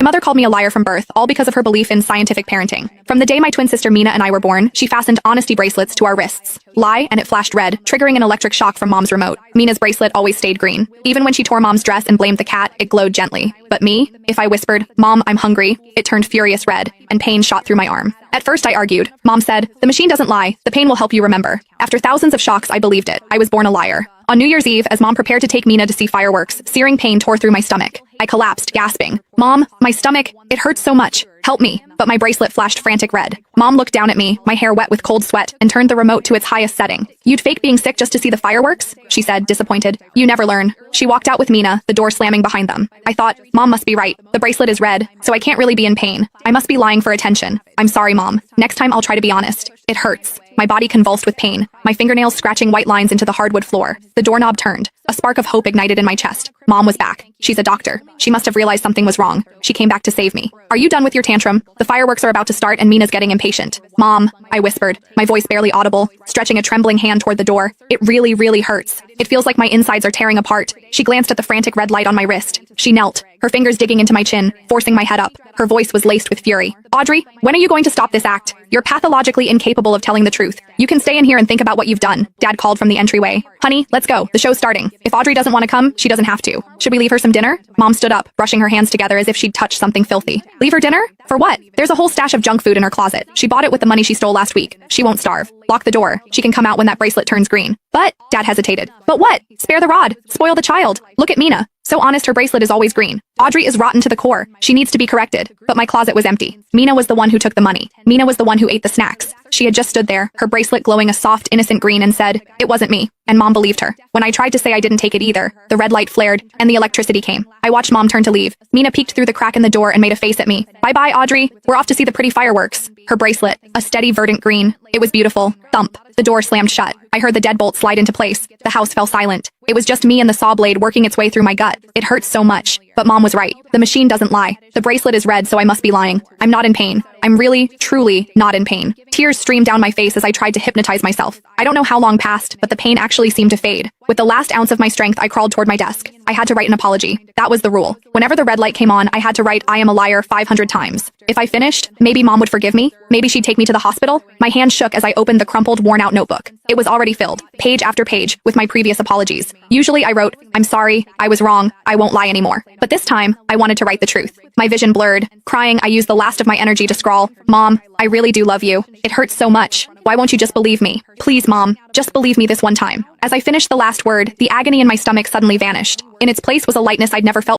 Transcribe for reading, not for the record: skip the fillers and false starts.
My mother called me a liar from birth, all because of her belief in scientific parenting. From the day my twin sister Mina and I were born, she fastened honesty bracelets to our wrists. Lie, and it flashed red, triggering an electric shock from Mom's remote. Mina's bracelet always stayed green. Even when she tore Mom's dress and blamed the cat, it glowed gently. But me, if I whispered, "Mom, I'm hungry," it turned furious red, and pain shot through my arm. At first I argued. Mom said, "The machine doesn't lie. The pain will help you remember." After thousands of shocks, I believed it. I was born a liar. On New Year's Eve, as Mom prepared to take Mina to see fireworks, searing pain tore through my stomach. I collapsed, gasping. "Mom, my stomach, it hurts so much. Help me." But my bracelet flashed frantic red. Mom looked down at me, my hair wet with cold sweat, and turned the remote to its highest setting. "You'd fake being sick just to see the fireworks?" she said, disappointed. "You never learn." She walked out with Mina, the door slamming behind them. I thought, Mom must be right. The bracelet is red, so I can't really be in pain. I must be lying for attention. "I'm sorry, Mom. Next time I'll try to be honest. It hurts." My body convulsed with pain, my fingernails scratching white lines into the hardwood floor. The doorknob turned. A spark of hope ignited in my chest. Mom was back. She's a doctor. She must have realized something was wrong. She came back to save me. "Are you done with your tantrum? The fireworks are about to start and Mina's getting impatient." "Mom," I whispered, my voice barely audible, stretching a trembling hand toward the door. "It really, really hurts. It feels like my insides are tearing apart." She glanced at the frantic red light on my wrist. She knelt, her fingers digging into my chin, forcing my head up. Her voice was laced with fury. "Audrey, when are you going to stop this act? You're pathologically incapable of telling the truth. You can stay in here and think about what you've done," Dad called from the entryway. "Honey, let's go. The show's starting. If Audrey doesn't want to come, she doesn't have to. Should we leave her some dinner?" Mom stood up, brushing her hands together as if she'd touched something filthy. "Leave her dinner? For what? There's a whole stash of junk food in her closet. She bought it with the money she stole last week. She won't starve. Lock the door. She can come out when that bracelet turns green." "But," Dad hesitated. "But what? Spare the rod. Spoil the child. Look at Mina. So honest, her bracelet is always green. Audrey is rotten to the core. She needs to be corrected." But my closet was empty. Mina was the one who took the money. Mina was the one who ate the snacks. She had just stood there, her bracelet glowing a soft, innocent green, and said, "It wasn't me." And Mom believed her. When I tried to say I didn't take it either, the red light flared, and the electricity came. I watched Mom turn to leave. Mina peeked through the crack in the door and made a face at me. "Bye-bye, Audrey. We're off to see the pretty fireworks." Her bracelet, a steady verdant green. It was beautiful. Thump. The door slammed shut. I heard the deadbolt slide into place. The house fell silent. It was just me and the saw blade working its way through my gut. It hurt so much. But Mom was right. The machine doesn't lie. The bracelet is red, so I must be lying. I'm not in pain. I'm really, truly not in pain. Tears streamed down my face as I tried to hypnotize myself. I don't know how long passed, but the pain actually seemed to fade. With the last ounce of my strength, I crawled toward my desk. I had to write an apology. That was the rule. Whenever the red light came on, I had to write "I am a liar" 500 times. If I finished, maybe Mom would forgive me. Maybe she'd take me to the hospital. My hand shook as I opened the crumpled, worn-out notebook. It was already filled, page after page, with my previous apologies. Usually I wrote, "I'm sorry, I was wrong, I won't lie anymore." But this time, I wanted to write the truth. My vision blurred. Crying, I used the last of my energy to scrawl, "Mom, I really do love you. It hurts so much. Why won't you just believe me? Please, Mom, just believe me this one time." As I finished the last word, the agony in my stomach suddenly vanished. In its place was a lightness I'd never felt